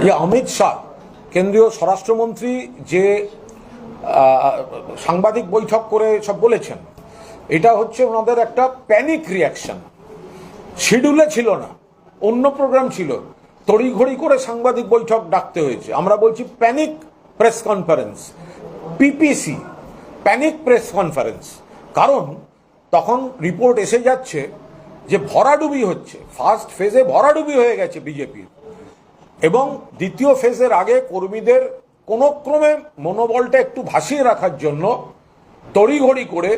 যে অমিত শাহ কেন্দ্রীয় স্বরাষ্ট্রমন্ত্রী যে সাংবাদিক বৈঠক করে সব বলেছেন, এটা হচ্ছে ওনাদের একটা প্যানিক রিয়াকশন। শিডিউলে ছিল না, অন্য প্রোগ্রাম ছিল, তড়িঘড়ি করে সাংবাদিক বৈঠক ডাকতে হয়েছে। আমরা বলছি panic press conference, PPC, panic press conference. কারণ তখন রিপোর্ট এসে যাচ্ছে যে ভরাডুবি হচ্ছে, ফার্স্ট ফেজে ভরাডুবি হয়ে গেছে বিজেপির, এবং দ্বিতীয় ফেজের আগে কর্মীদের কোনো ক্রমে মনোবলটা একটু ভাসিয়ে রাখার জন্য তড়িঘড়ি করে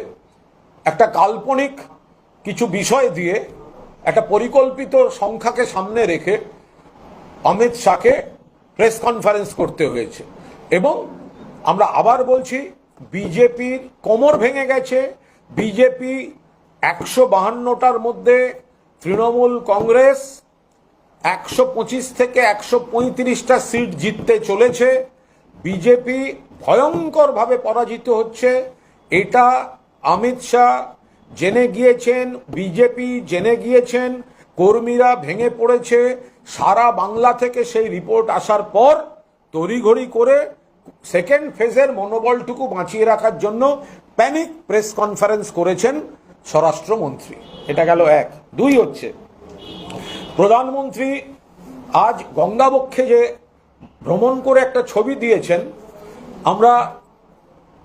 একটা কাল্পনিক কিছু বিষয় দিয়ে একটা পরিকল্পিত সংখ্যাকে সামনে রেখে অমিত শাহকে প্রেস কনফারেন্স করতে হয়েছে। এবং আমরা আবার বলছি, বিজেপির কোমর ভেঙে গেছে। বিজেপি 152টার মধ্যে তৃণমূল কংগ্রেস 125 থেকে 135টা সিট জিততে চলেছে। বিজেপি ভয়ঙ্করভাবে পরাজিত হচ্ছে। এটা অমিত শাহ জেনে গিয়েছেন, বিজেপি জেনে গিয়েছেন, কর্মীরা ভেঙে পড়েছে। সারা বাংলা থেকে সেই রিপোর্ট আসার পর তড়িঘড়ি করে সেকেন্ড ফেজের মনোবলটুকু বাঁচিয়ে রাখার জন্য প্যানিক প্রেস কনফারেন্স করেছেন স্বরাষ্ট্রমন্ত্রী। এটা গেল এক। দুই হচ্ছে, প্রধানমন্ত্রী আজ গঙ্গাবক্ষে যে ভ্রমণ করে একটা ছবি দিয়েছেন, আমরা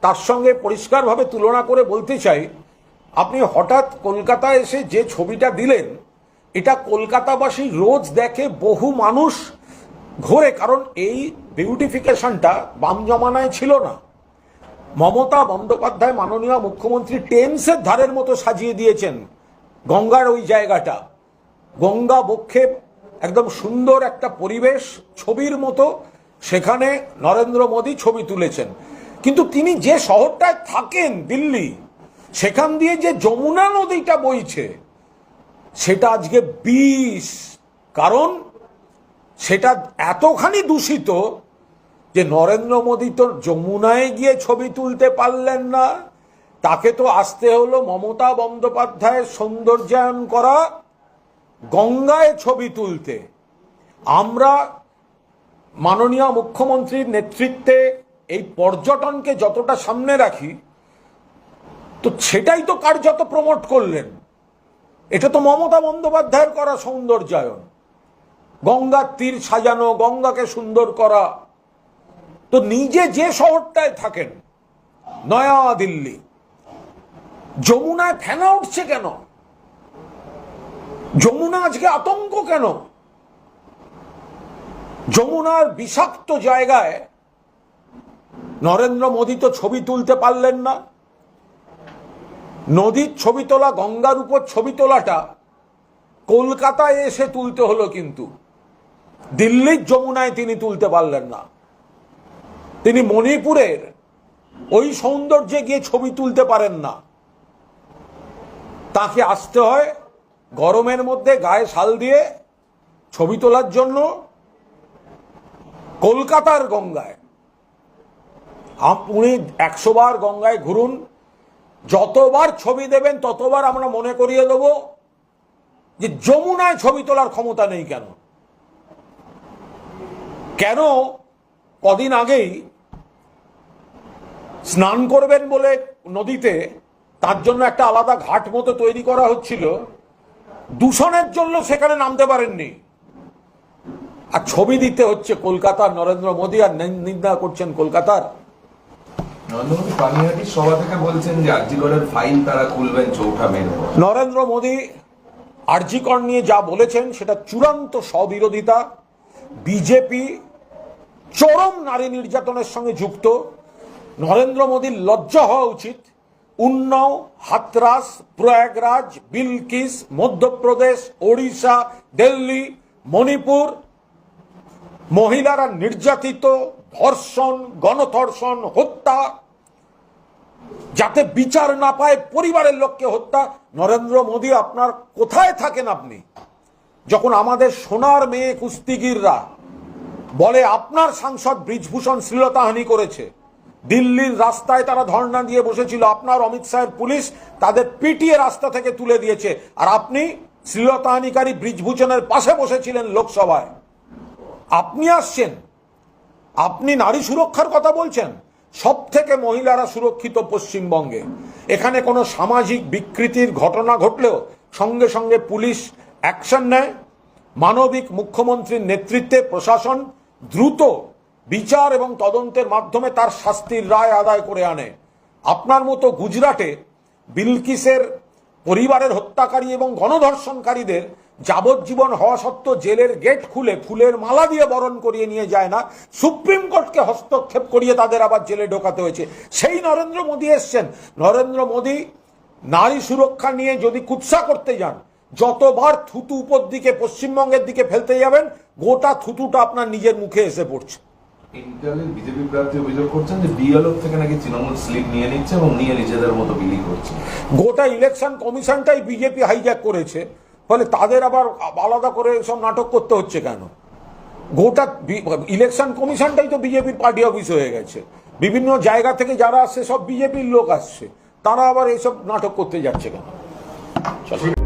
তার সঙ্গে পরিষ্কারভাবে তুলনা করে বলতে চাই, আপনি হঠাৎ কলকাতায় এসে যে ছবিটা দিলেন, এটা কলকাতাবাসী রোজ দেখে, বহু মানুষ ঘোরে। কারণ এই বিউটিফিকেশনটা বাম জমানায় ছিল না। মমতা বন্দ্যোপাধ্যায় মাননীয় মুখ্যমন্ত্রী টেমসের ধারের মতো সাজিয়ে দিয়েছেন গঙ্গার ওই জায়গাটা। গঙ্গা বক্ষে একদম সুন্দর একটা পরিবেশ, ছবির মতো। সেখানে নরেন্দ্র মোদী ছবি তুলেছেন। কিন্তু তিনি যে শহরটায় থাকেন, দিল্লি, সেখান দিয়ে যে যমুনা নদীটা বইছে, সেটা আজকে বিষ। কারণ সেটা এতখানি দূষিত যে নরেন্দ্র মোদী তো যমুনায় গিয়ে ছবি তুলতে পারলেন না, তাকে তো আসতে হলো মমতা বন্দ্যোপাধ্যায়ের সৌন্দর্যায়ন করা গঙ্গায় ছবি তুলতে। আমরা মাননীয় মুখ্যমন্ত্রীর নেতৃত্বে এই পর্যটনকে যতটা সামনে রাখি, তো সেটাই তো কার্যত প্রমোট করলেন। এটা তো মমতা বন্দ্যোপাধ্যায়ের করা সৌন্দর্যায়ন, গঙ্গার তীর সাজানো, গঙ্গাকে সুন্দর করা। তো নিজে যে শহরটায় থাকেন, নয়া দিল্লি, যমুনায় ফেনা উঠছে কেন? যমুনা আজকে আতঙ্ক কেন? যমুনার বিষাক্ত জায়গায় নরেন্দ্র মোদী তো ছবি তুলতে পারলেন না। নদীর ছবি তোলা, গঙ্গার উপর ছবি তোলাটা কলকাতায় এসে তুলতে হলো, কিন্তু দিল্লির যমুনায় তিনি তুলতে পারলেন না। তিনি মণিপুরের ওই সৌন্দর্যে গিয়ে ছবি তুলতে পারেন না। তাকে আসতে হয় গরমের মধ্যে গায়ে শাল দিয়ে ছবি তোলার জন্য কলকাতার গঙ্গায়। আপনি 100 বার গঙ্গায় ঘুরুন, যতবার ছবি দেবেন ততবার আমরা মনে করিয়ে দেব যে যমুনায় ছবি তোলার ক্ষমতা নেই কেন। কেন কদিন আগেই স্নান করবেন বলে নদীতে, তার জন্য একটা আলাদা ঘাট মতো তৈরি করা হচ্ছিল, দূষণের জন্য সেখানে নামতে পারেননি, আর ছবি দিতে হচ্ছে কলকাতার নরেন্দ্র মোদী, আর নিন্দা করছেন কলকাতার। নরেন্দ্র মোদী আরজিকর নিয়ে যা বলেছেন সেটা চূড়ান্ত স্ববিরোধিতা। বিজেপি চরম নারী নির্যাতনের সঙ্গে যুক্ত। নরেন্দ্র মোদীর লজ্জা হওয়া উচিত। উন্নাও, হাতরাস, প্রয়াগরাজ, বিলকিস, মধ্যপ্রদেশ, ওড়িশা, দিল্লি, মণিপুর, মহিলারা নির্যাতিত, ধর্ষণ, গণধর্ষণ, হত্যা, যাতে বিচার না পায়, পরিবারের লোককে হত্যা। নরেন্দ্র মোদী, আপনার কোথায় থাকেন আপনি, যখন আমাদের সোনার মেয়ে কুস্তিগিররা বলে আপনার সাংসদ ব্রিজভূষণ শ্লীলতাহানি করেছে, দিল্লির রাস্তায় তারা ধর্ণা দিয়ে বসেছিল, আপনার অমিত শাহের পুলিশ তাদের পিটিয়ে রাস্তা থেকে তুলে দিয়েছে, আর আপনি শ্লীলতাহানিকারী ব্রিজভূষণের পাশে বসেছিলেন লোকসভায়। আপনি আসছেন, আপনি নারী সুরক্ষার কথা বলছেন। সব থেকে মহিলারা সুরক্ষিত পশ্চিমবঙ্গে। এখানে কোনো সামাজিক বিকৃতির ঘটনা ঘটলেও সঙ্গে সঙ্গে পুলিশ অ্যাকশন নেয়। মানবিক মুখ্যমন্ত্রীর নেতৃত্বে প্রশাসন দ্রুত বিচার এবং তদন্তের মাধ্যমে তার শাস্তির রায় আদায় করে আনে। আপনার মতো গুজরাটে বিলকিসের পরিবারের হত্যাকারী এবং গণধর্ষণকারীদের যাবজ্জীবন হওয়া সত্ত্বেও জেলের গেট খুলে ফুলের মালা দিয়ে বরণ করিয়ে নিয়ে যায় না, সুপ্রিম কোর্টকে হস্তক্ষেপ করিয়ে তাদের আবার জেলে ঢোকাতে হয়েছে। সেই নরেন্দ্র মোদী এসছেন। নরেন্দ্র মোদী নারী সুরক্ষা নিয়ে যদি কুৎসা করতে যান, যতবার থুতু উপর দিকে পশ্চিমবঙ্গের দিকে ফেলতে যাবেন, গোটা থুতুটা আপনার নিজের মুখে এসে পড়ছে। ইন্টারনেট বিজেপি প্রার্থী অভিযোগ করছেন যে বিএলও থেকে নাকি তৃণমূল স্লিপ নিয়ে নিচ্ছে এবং নিয়ে নিজেদের মতো বিলি করছে। গোটা ইলেকশন কমিশনটাই বিজেপি হাইজ্যাক করেছে, ফলে তাদের আবার আলাদা করে সব নাটক করতে হচ্ছে কেন? গোটা ইলেকশন কমিশনটাই তো বিজেপির পার্টি অফিস হয়ে গেছে। বিভিন্ন জায়গা থেকে যারা আসছে সব বিজেপির লোক আসছে, তারা আবার এইসব নাটক করতে যাচ্ছে কেন? চলো।